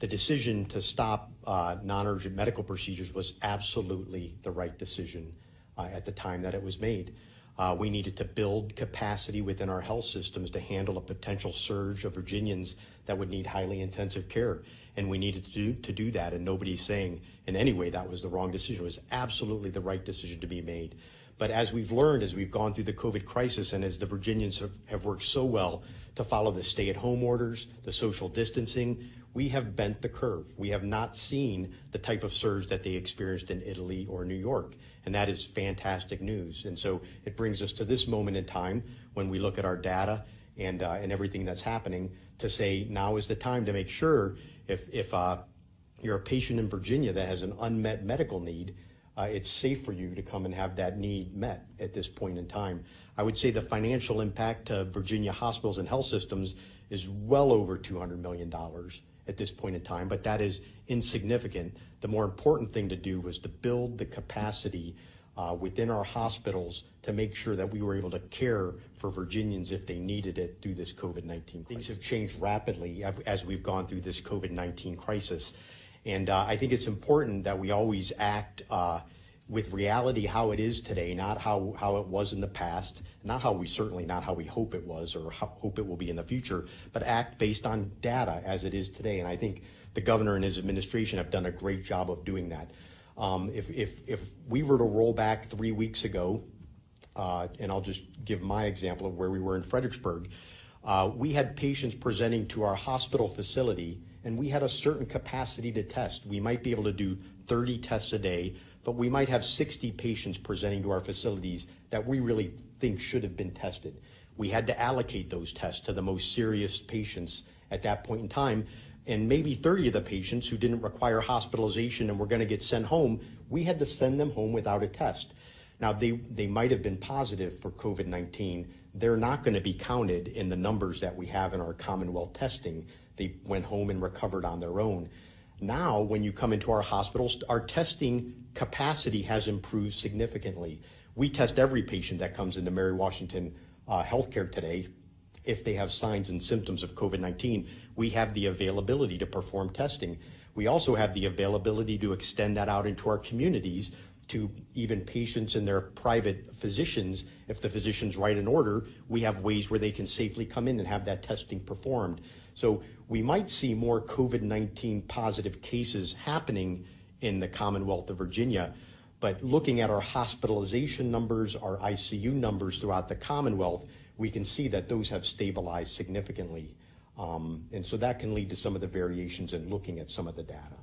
the decision to stop non-urgent medical procedures was absolutely the right decision at the time that it was made. We needed to build capacity within our health systems to handle a potential surge of Virginians that would need highly intensive care. And we needed to do that, and nobody's saying in any way that was the wrong decision. It was absolutely the right decision to be made. But as we've learned, as we've gone through the COVID crisis, and as the Virginians have worked so well to follow the stay-at-home orders, the social distancing, we have bent the curve. We have not seen the type of surge that they experienced in Italy or New York, and that is fantastic news. And so it brings us to this moment in time when we look at our data and everything that's happening to say now is the time to make sure if you're a patient in Virginia that has an unmet medical need, it's safe for you to come and have that need met at this point in time. I would say the financial impact to Virginia hospitals and health systems is well over $200 million at this point in time, but that is insignificant. The more important thing to do was to build the capacity within our hospitals to make sure that we were able to care for Virginians if they needed it through this COVID-19 crisis. Things have changed rapidly as we've gone through this COVID-19 crisis. And I think it's important that we always act with reality how it is today, not how it was in the past, not how we hope it was or hope it will be in the future, but act based on data as it is today. And I think the governor and his administration have done a great job of doing that. If we were to roll back 3 weeks ago, and I'll just give my example of where we were in Fredericksburg, we had patients presenting to our hospital facility, and we had a certain capacity to test. We might be able to do 30 tests a day, but we might have 60 patients presenting to our facilities that we really think should have been tested. We had to allocate those tests to the most serious patients at that point in time, and maybe 30 of the patients who didn't require hospitalization and were going to get sent home, we had to send them home without a test. Now, they might have been positive for COVID-19. They're not going to be counted in the numbers that we have in our Commonwealth testing. They went home and recovered on their own. Now, when you come into our hospitals, our testing capacity has improved significantly. We test every patient that comes into Mary Washington Healthcare today. If they have signs and symptoms of COVID-19, we have the availability to perform testing. We also have the availability to extend that out into our communities to even patients and their private physicians. If the physicians write an order, we have ways where they can safely come in and have that testing performed. So we might see more COVID-19 positive cases happening in the Commonwealth of Virginia, but looking at our hospitalization numbers, our ICU numbers throughout the Commonwealth, we can see that those have stabilized significantly. And so that can lead to some of the variations in looking at some of the data.